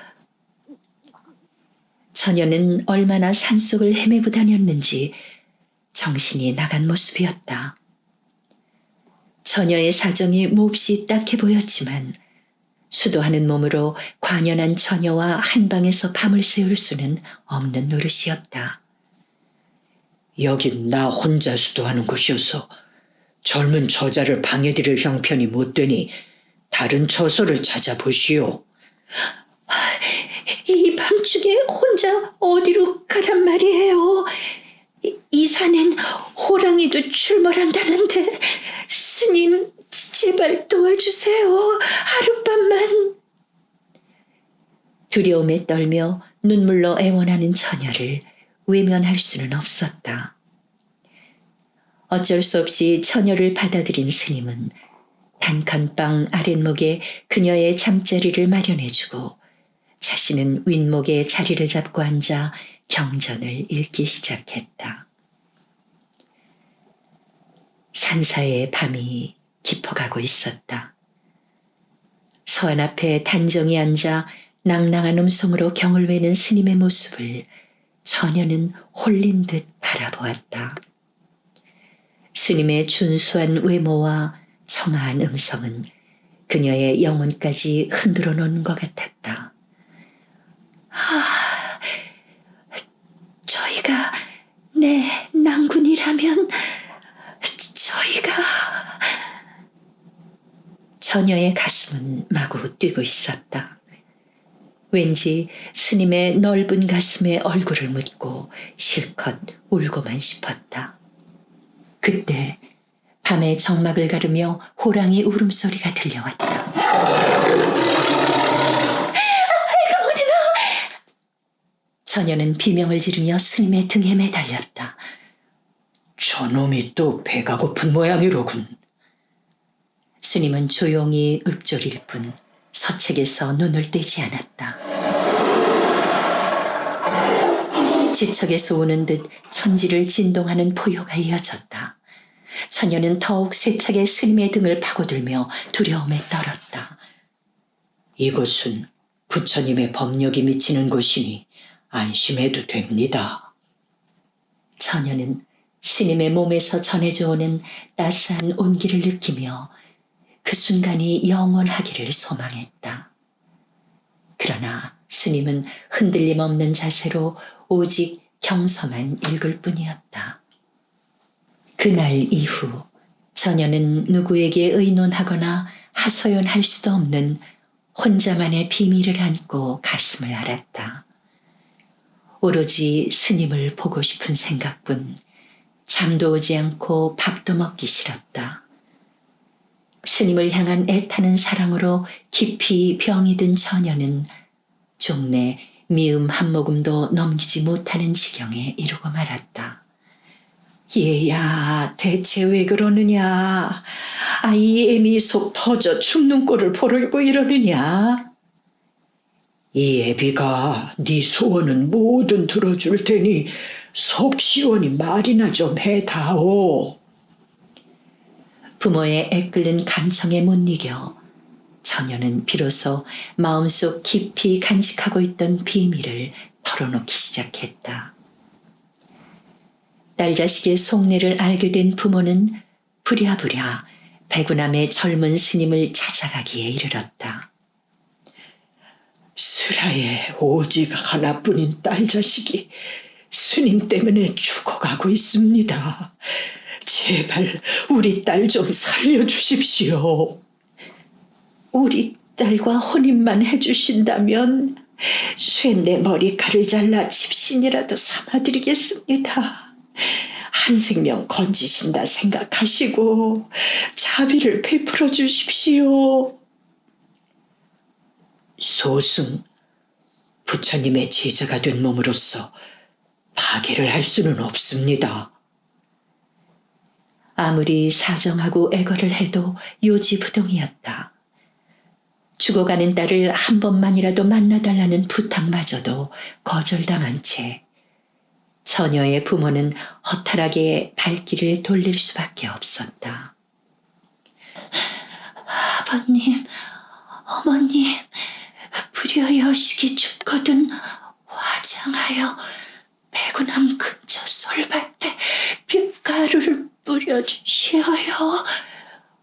처녀는 얼마나 산속을 헤매고 다녔는지 정신이 나간 모습이었다. 처녀의 사정이 몹시 딱해 보였지만 수도하는 몸으로 관연한 처녀와 한 방에서 밤을 새울 수는 없는 노릇이었다. 여긴 나 혼자 수도하는 곳이어서 젊은 저자를 방해드릴 형편이 못 되니 다른 처소를 찾아보시오. 이 밤중에 혼자 어디로 가란 말이에요. 이 산엔 호랑이도 출몰한다는데 스님 제발 도와주세요. 하룻밤만. 두려움에 떨며 눈물로 애원하는 처녀를 외면할 수는 없었다. 어쩔 수 없이 처녀를 받아들인 스님은 단칸방 아랫목에 그녀의 잠자리를 마련해주고 자신은 윗목에 자리를 잡고 앉아 경전을 읽기 시작했다. 산사의 밤이 깊어가고 있었다. 서안 앞에 단정히 앉아 낭낭한 음성으로 경을 외는 스님의 모습을 처녀는 홀린 듯 바라보았다. 스님의 준수한 외모와 청아한 음성은 그녀의 영혼까지 흔들어 놓는 것 같았다. 저희가 내 낭군이라면 저희가... 처녀의 가슴은 마구 뛰고 있었다. 왠지 스님의 넓은 가슴에 얼굴을 묻고 실컷 울고만 싶었다. 그때 밤의 정막을 가르며 호랑이 울음소리가 들려왔다. 처녀는 비명을 지르며 스님의 등에 매달렸다. 저놈이 또 배가 고픈 모양이로군. 스님은 조용히 읊조릴 뿐 서책에서 눈을 떼지 않았다. 지척에서 오는 듯 천지를 진동하는 포효가 이어졌다. 처녀는 더욱 세차게 스님의 등을 파고들며 두려움에 떨었다. 이곳은 부처님의 법력이 미치는 곳이니 안심해도 됩니다. 처녀는 스님의 몸에서 전해져 오는 따스한 온기를 느끼며 그 순간이 영원하기를 소망했다. 그러나 스님은 흔들림 없는 자세로 오직 경서만 읽을 뿐이었다. 그날 이후 처녀는 누구에게 의논하거나 하소연할 수도 없는 혼자만의 비밀을 안고 가슴을 앓았다. 오로지 스님을 보고 싶은 생각뿐, 잠도 오지 않고 밥도 먹기 싫었다. 스님을 향한 애타는 사랑으로 깊이 병이 든 처녀는 종래 미음 한 모금도 넘기지 못하는 지경에 이르고 말았다. 얘야, 대체 왜 그러느냐? 아이 애미 속 터져 죽는 꼴을 보려고 이러느냐? 이 애비가 네 소원은 뭐든 들어줄 테니 속 시원히 말이나 좀 해다오. 부모의 애끓는 간청에 못 이겨 처녀는 비로소 마음속 깊이 간직하고 있던 비밀을 털어놓기 시작했다. 딸 자식의 속내를 알게 된 부모는 부랴부랴 백운암의 젊은 스님을 찾아가기에 이르렀다. 슬하에 오직 하나뿐인 딸 자식이 스님 때문에 죽어가고 있습니다. 제발 우리 딸 좀 살려주십시오. 우리 딸과 혼인만 해주신다면 쇠내 머리칼을 잘라 집신이라도 삼아드리겠습니다. 한 생명 건지신다 생각하시고 자비를 베풀어 주십시오. 소승, 부처님의 제자가 된 몸으로서 파괴를 할 수는 없습니다. 아무리 사정하고 애걸을 해도 요지부동이었다. 죽어가는 딸을 한 번만이라도 만나달라는 부탁마저도 거절당한 채 처녀의 부모는 허탈하게 발길을 돌릴 수밖에 없었다. 아버님, 어머님, 불여여식이 죽거든 화장하여 백운암 근처 솔밭에 빗가루를 뿌려주시어요.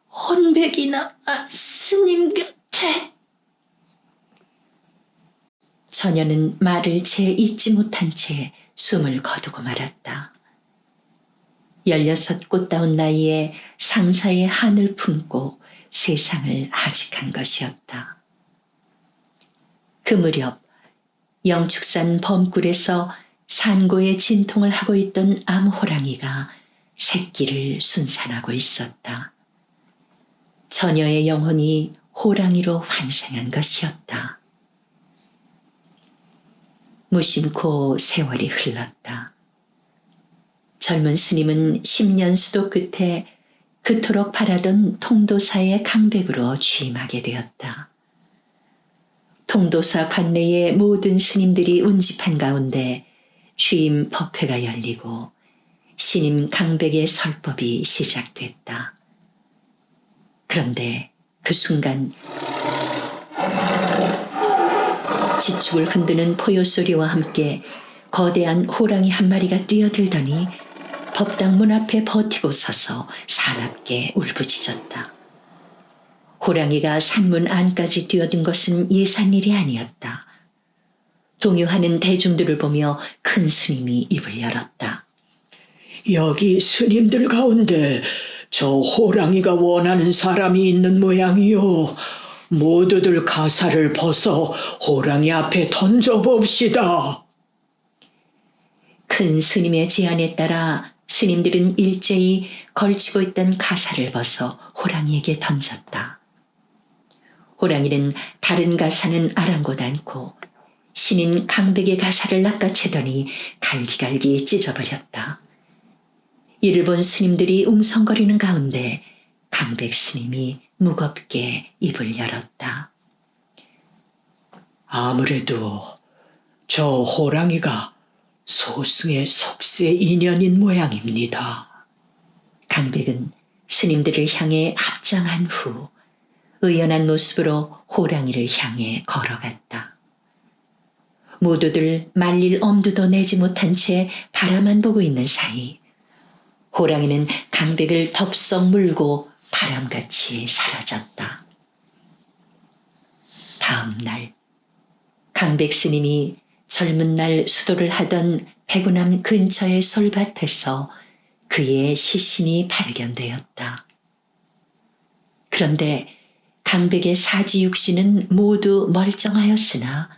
혼백이나 스님 곁에. 처녀는 말을 채 잊지 못한 채 숨을 거두고 말았다. 16 꽃다운 나이에 상사의 한을 품고 세상을 하직한 것이었다. 그 무렵 영축산 범굴에서 산고의 진통을 하고 있던 암호랑이가 새끼를 순산하고 있었다. 처녀의 영혼이 호랑이로 환생한 것이었다. 무심코 세월이 흘렀다. 젊은 스님은 10년 수도 끝에 그토록 바라던 통도사의 강백으로 취임하게 되었다. 통도사 관내의 모든 스님들이 운집한 가운데 취임 법회가 열리고 신임 강백의 설법이 시작됐다. 그런데 그 순간 지축을 흔드는 포효 소리와 함께 거대한 호랑이 한 마리가 뛰어들더니 법당 문 앞에 버티고 서서 사납게 울부짖었다. 호랑이가 산문 안까지 뛰어든 것은 예산 일이 아니었다. 동요하는 대중들을 보며 큰 스님이 입을 열었다. 여기 스님들 가운데 저 호랑이가 원하는 사람이 있는 모양이요. 모두들 가사를 벗어 호랑이 앞에 던져봅시다. 큰 스님의 제안에 따라 스님들은 일제히 걸치고 있던 가사를 벗어 호랑이에게 던졌다. 호랑이는 다른 가사는 아랑곳 않고 신인 강백의 가사를 낚아채더니 갈기갈기 찢어버렸다. 이를 본 스님들이 웅성거리는 가운데 강백 스님이 무겁게 입을 열었다. 아무래도 저 호랑이가 소승의 속세 인연인 모양입니다. 강백은 스님들을 향해 합장한 후 의연한 모습으로 호랑이를 향해 걸어갔다. 모두들 말릴 엄두도 내지 못한 채 바라만 보고 있는 사이 호랑이는 강백을 덥석 물고 바람같이 사라졌다. 다음 날 강백 스님이 젊은 날 수도를 하던 백운암 근처의 솔밭에서 그의 시신이 발견되었다. 그런데 강백의 사지육신은 모두 멀쩡하였으나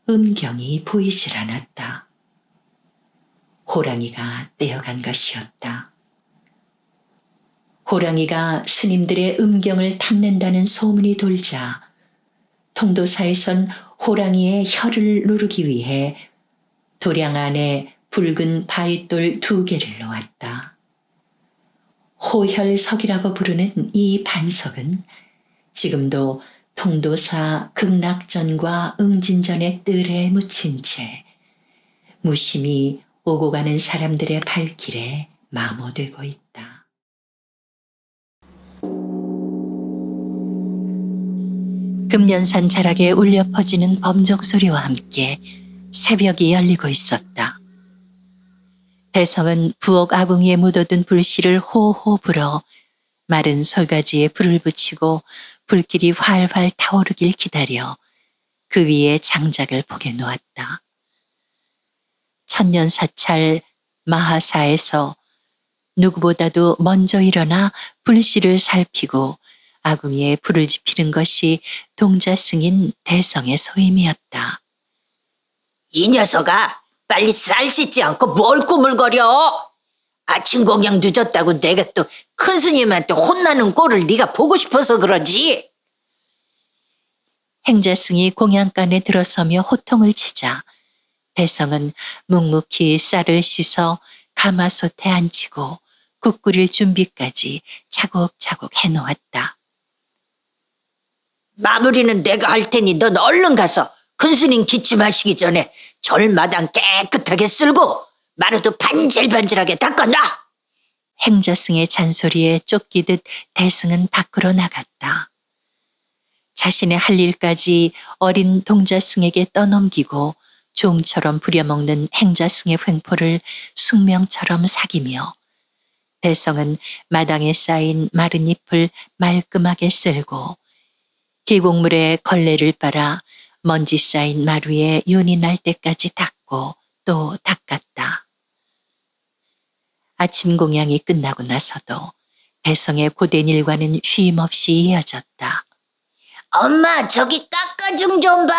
음경이 보이질 않았다. 호랑이가 떼어간 것이었다. 호랑이가 스님들의 음경을 탐낸다는 소문이 돌자 통도사에선 호랑이의 혀를 누르기 위해 도량 안에 붉은 바윗돌 2개를 놓았다. 호혈석이라고 부르는 이 반석은 지금도 통도사 극락전과 응진전의 뜰에 묻힌 채 무심히 오고 가는 사람들의 발길에 마모되고 있다. 금년산 자락에 울려 퍼지는 범종 소리와 함께 새벽이 열리고 있었다. 대성은 부엌 아궁이에 묻어둔 불씨를 호호 불어 마른 솔가지에 불을 붙이고 불길이 활활 타오르길 기다려 그 위에 장작을 포개 놓았다. 천년사찰 마하사에서 누구보다도 먼저 일어나 불씨를 살피고 아궁이에 불을 지피는 것이 동자승인 대성의 소임이었다. 이 녀석아, 빨리 쌀 씻지 않고 뭘 꾸물거려? 아침 공양 늦었다고 내가 또 큰 스님한테 혼나는 꼴을 네가 보고 싶어서 그러지. 행자승이 공양간에 들어서며 호통을 치자 대성은 묵묵히 쌀을 씻어 가마솥에 앉히고 국 끓일 준비까지 차곡차곡 해놓았다. 마무리는 내가 할 테니 넌 얼른 가서 큰 스님 기침하시기 전에 절마당 깨끗하게 쓸고 마루도 반질반질하게 닦아놔. 행자승의 잔소리에 쫓기듯 대승은 밖으로 나갔다. 자신의 할 일까지 어린 동자승에게 떠넘기고 종처럼 부려먹는 행자승의 횡포를 숙명처럼 사귀며 대성은 마당에 쌓인 마른 잎을 말끔하게 쓸고 계곡물에 걸레를 빨아 먼지 쌓인 마루에 윤이 날 때까지 닦고 또 닦았다. 아침 공양이 끝나고 나서도 대성의 고된 일과는 쉼 없이 이어졌다. 엄마, 저기 깎아중 좀 봐.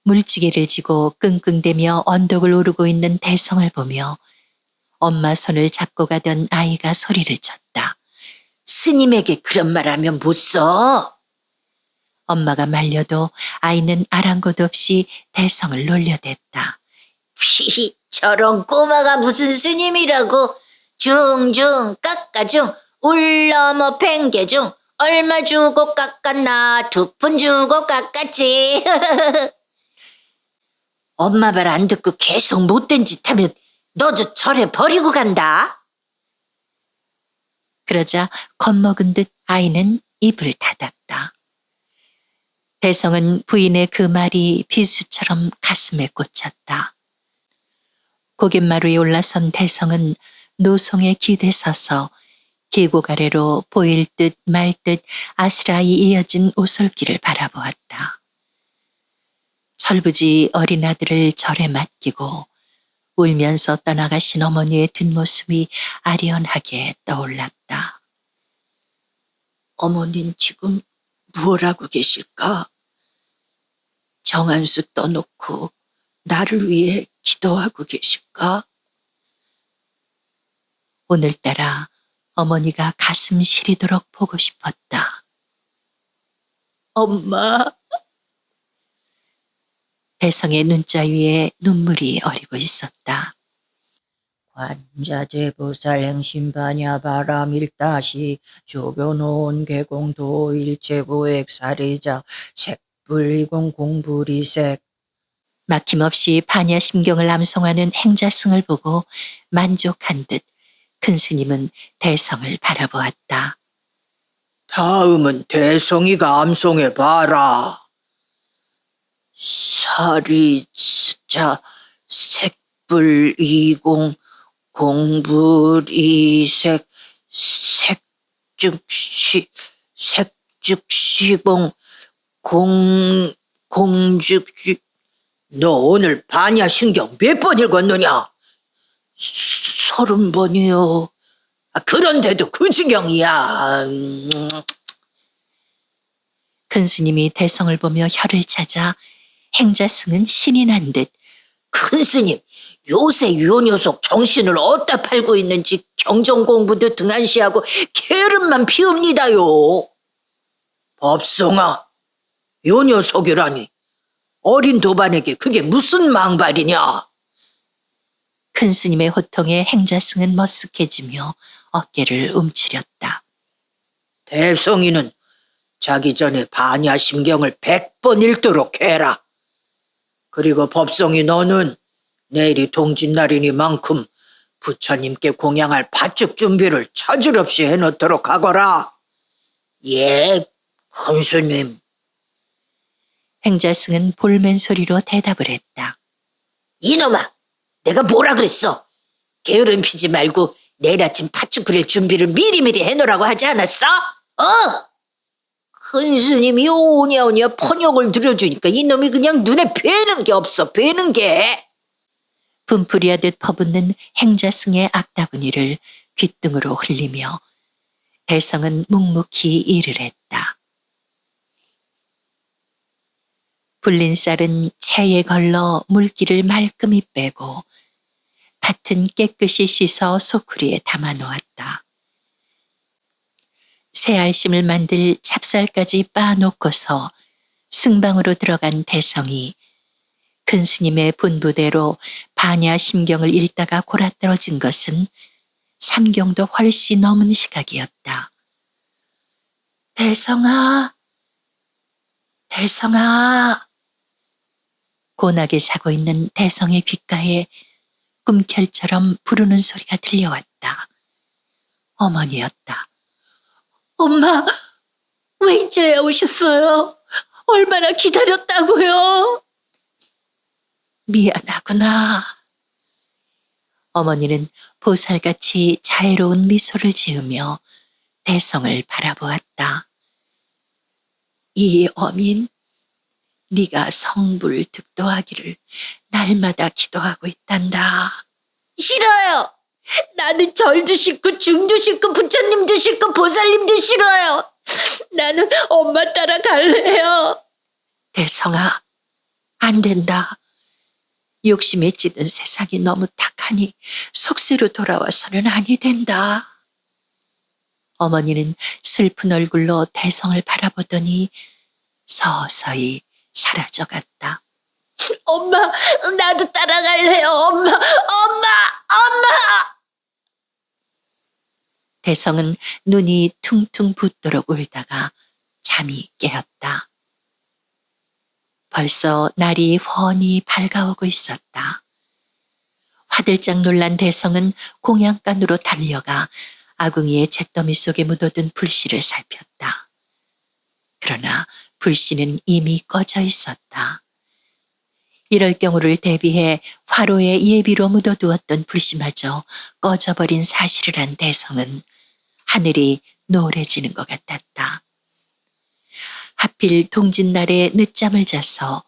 물지개를 지고 끙끙대며 언덕을 오르고 있는 대성을 보며 엄마 손을 잡고 가던 아이가 소리를 쳤다. 스님에게 그런 말 하면 못 써. 엄마가 말려도 아이는 아랑곳 없이 대성을 놀려댔다. 피, 저런 꼬마가 무슨 스님이라고. 중중 깎아중 울러머 팽개중 얼마 주고 깎았나 2푼 주고 깎았지. 엄마 말 안 듣고 계속 못된 짓 하면 너 저 절에 버리고 간다. 그러자 겁먹은 듯 아이는 입을 닫았다. 대성은 부인의 그 말이 비수처럼 가슴에 꽂혔다. 고갯마루에 올라선 대성은 노송에 기대서서 계곡 아래로 보일 듯 말 듯 아스라이 이어진 오솔길을 바라보았다. 철부지 어린 아들을 절에 맡기고 울면서 떠나가신 어머니의 뒷모습이 아련하게 떠올랐다. 어머닌 지금 무엇 하고 계실까? 정한수 떠놓고 나를 위해 기도하고 계실까? 오늘따라 어머니가 가슴 시리도록 보고 싶었다. 엄마. 대성의 눈자 위에 눈물이 어리고 있었다. 관자재보살 행신반야바라밀다시 조교노은 계공도 일체고액 사례자 색불이공 공불이색. 막힘없이 반야심경을 암송하는 행자승을 보고 만족한 듯 큰 스님은 대성을 바라보았다. 다음은 대성이가 암송해봐라. 사리자 색불이공 공불이색 색즉시봉 공죽지. 너 오늘 반야신경 몇 번 읽었느냐? 30번이요. 그런데도 그 지경이야. 큰 스님이 대성을 보며 혀를 찾아 행자승은 신이 난 듯 큰 스님, 요새 요 녀석 정신을 어디다 팔고 있는지 경전 공부도 등한시하고 게으름만 피웁니다요. 법성아, 요 녀석이라니. 어린 도반에게 그게 무슨 망발이냐? 큰 스님의 호통에 행자승은 머쓱해지며 어깨를 움츠렸다. 대성이는 자기 전에 반야심경을 100번 읽도록 해라. 그리고 법성이 너는 내일이 동짓날이니만큼 부처님께 공양할 팥죽 준비를 차질 없이 해놓도록 하거라. 예, 큰 스님. 행자승은 볼멘 소리로 대답을 했다. 이놈아, 내가 뭐라 그랬어? 게으름 피지 말고 내일 아침 팥죽 끓일 준비를 미리미리 해놓으라고 하지 않았어? 큰 스님이 오냐오냐 번역을 들여주니까 이놈이 그냥 눈에 뵈는 게 없어, 뵈는 게. 분풀이하듯 퍼붓는 행자승의 악다구니를 귓등으로 흘리며 대성은 묵묵히 일을 했다. 불린 쌀은 체에 걸러 물기를 말끔히 빼고 밭은 깨끗이 씻어 소쿠리에 담아 놓았다. 새알심을 만들 찹쌀까지 빻아놓고서 승방으로 들어간 대성이 큰 스님의 분부대로 반야심경을 읽다가 골아떨어진 것은 삼경도 훨씬 넘은 시각이었다. 대성아, 대성아. 고나게 자고 있는 대성의 귓가에 꿈결처럼 부르는 소리가 들려왔다. 어머니였다. 엄마, 왜 이제야 오셨어요? 얼마나 기다렸다고요? 미안하구나. 어머니는 보살같이 자애로운 미소를 지으며 대성을 바라보았다. 이 어민, 네가 성불 득도하기를 날마다 기도하고 있단다. 싫어요. 나는 절도 싫고 중도 싫고 부처님도 싫고 보살님도 싫어요. 나는 엄마 따라 갈래요. 대성아, 안 된다. 욕심에 찌든 세상이 너무 탁하니 속세로 돌아와서는 아니 된다. 어머니는 슬픈 얼굴로 대성을 바라보더니 서서히 사라져갔다. 엄마, 나도 따라갈래요. 엄마, 엄마, 엄마. 대성은 눈이 퉁퉁 붓도록 울다가 잠이 깨었다. 벌써 날이 훤히 밝아오고 있었다. 화들짝 놀란 대성은 공양간으로 달려가 아궁이의 잿더미 속에 묻어든 불씨를 살폈다. 그러나 불씨는 이미 꺼져 있었다. 이럴 경우를 대비해 화로에 예비로 묻어두었던 불씨마저 꺼져버린 사실을 한 대성은 하늘이 노래지는 것 같았다. 하필 동짓날에 늦잠을 자서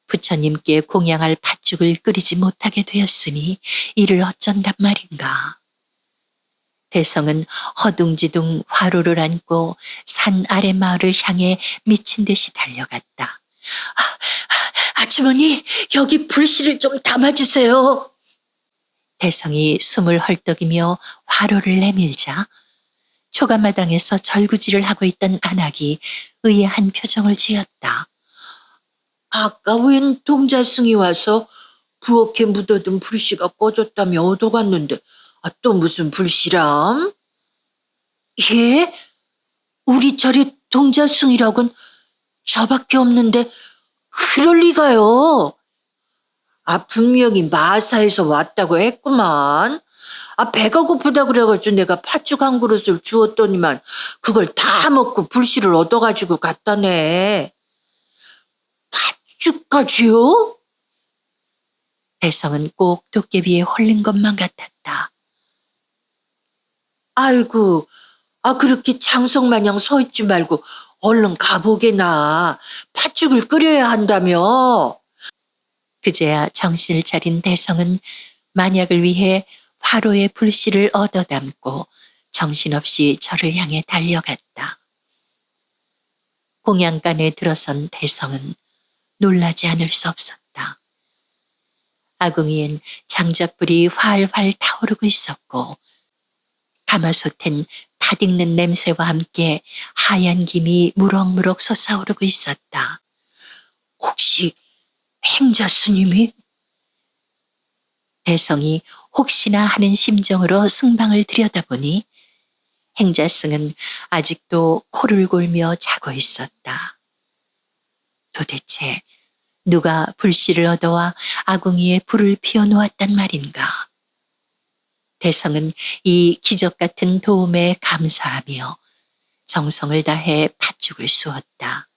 부처님께 공양할 팥죽을 끓이지 못하게 되었으니 이를 어쩐단 말인가. 대성은 허둥지둥 화로를 안고 산 아래 마을을 향해 미친 듯이 달려갔다. 아주머니, 여기 불씨를 좀 담아주세요. 대성이 숨을 헐떡이며 화로를 내밀자 초가마당에서 절구질을 하고 있던 안악이 의아한 표정을 지었다. 아까 웬 동자승이 와서 부엌에 묻어둔 불씨가 꺼졌다며 얻어갔는데 또 무슨 불씨람? 예? 우리 절에 동자승이라곤 저밖에 없는데 그럴 리가요. 분명히 마사에서 왔다고 했구만. 배가 고프다 그래가지고 내가 팥죽 한 그릇을 주었더니만 그걸 다 먹고 불씨를 얻어가지고 갔다네. 팥죽까지요? 대성은 꼭 도깨비에 홀린 것만 같았다. 아이고, 그렇게 장성마냥 서 있지 말고 얼른 가보게나. 팥죽을 끓여야 한다며. 그제야 정신을 차린 대성은 만약을 위해 화로에 불씨를 얻어 담고 정신없이 절을 향해 달려갔다. 공양간에 들어선 대성은 놀라지 않을 수 없었다. 아궁이엔 장작불이 활활 타오르고 있었고 가마솥엔 팥 익는 냄새와 함께 하얀 김이 무럭무럭 솟아오르고 있었다. 혹시 행자 스님이? 대성이 혹시나 하는 심정으로 승방을 들여다보니 행자승은 아직도 코를 골며 자고 있었다. 도대체 누가 불씨를 얻어와 아궁이에 불을 피워놓았단 말인가? 대성은 이 기적 같은 도움에 감사하며 정성을 다해 팥죽을 쑤었다.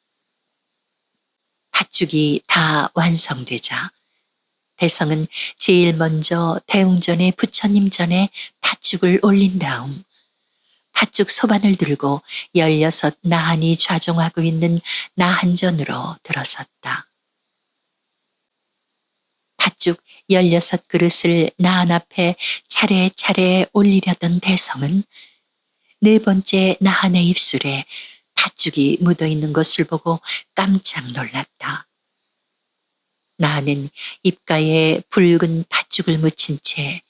팥죽이 다 완성되자 대성은 제일 먼저 대웅전의 부처님 전에 팥죽을 올린 다음 팥죽 소반을 들고 16 나한이 좌종하고 있는 나한전으로 들어섰다. 팥죽 16그릇을 나한 앞에 차례차례 올리려던 대성은 4번째 나한의 입술에 팥죽이 묻어있는 것을 보고 깜짝 놀랐다. 나한은 입가에 붉은 팥죽을 묻힌 채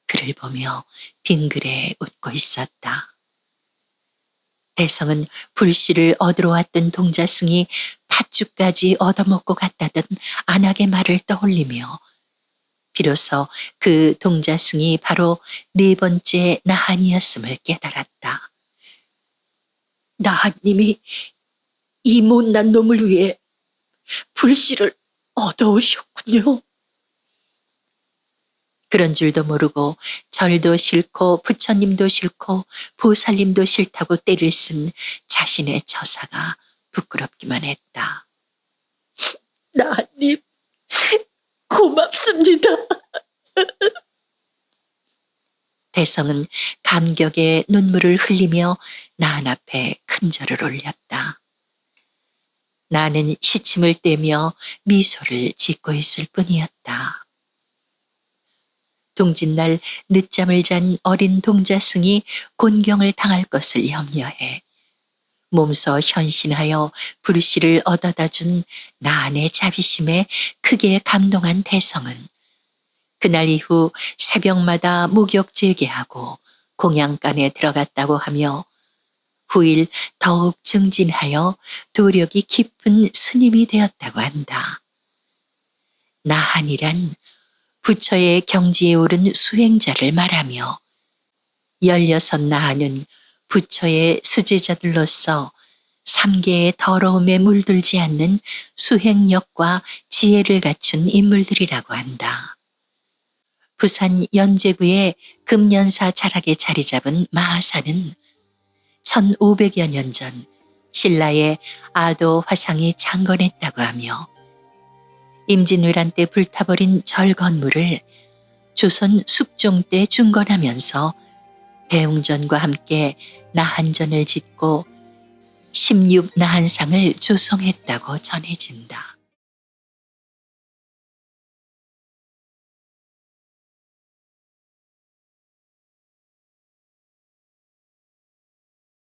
그를 보며 빙그레 웃고 있었다. 대성은 불씨를 얻으러 왔던 동자승이 팥죽까지 얻어먹고 갔다던 안악의 말을 떠올리며 비로소 그 동자승이 바로 4번째 나한이었음을 깨달았다. 나한님이 이 못난 놈을 위해 불씨를 얻어오셨군요. 그런 줄도 모르고 절도 싫고 부처님도 싫고 보살님도 싫다고 때를 쓴 자신의 처사가 부끄럽기만 했다. 나한님, 고맙습니다. 대성은 감격에 눈물을 흘리며 나한 앞에 큰 절을 올렸다. 나는 시침을 떼며 미소를 짓고 있을 뿐이었다. 동짓날 늦잠을 잔 어린 동자승이 곤경을 당할 것을 염려해 몸소 현신하여 불씨를 얻어다 준 나한의 자비심에 크게 감동한 대성은 그날 이후 새벽마다 목욕 재개하고 공양간에 들어갔다고 하며 후일 더욱 증진하여 도력이 깊은 스님이 되었다고 한다. 나한이란 부처의 경지에 오른 수행자를 말하며 16 나한은 부처의 수제자들로서 3계의 더러움에 물들지 않는 수행력과 지혜를 갖춘 인물들이라고 한다. 부산 연제구의 금연사 자락에 자리 잡은 마하사는 1500여 년 전 신라의 아도 화상이 창건했다고 하며 임진왜란 때 불타버린 절 건물을 조선 숙종 때 중건하면서 대웅전과 함께 나한전을 짓고 16나한상을 조성했다고 전해진다.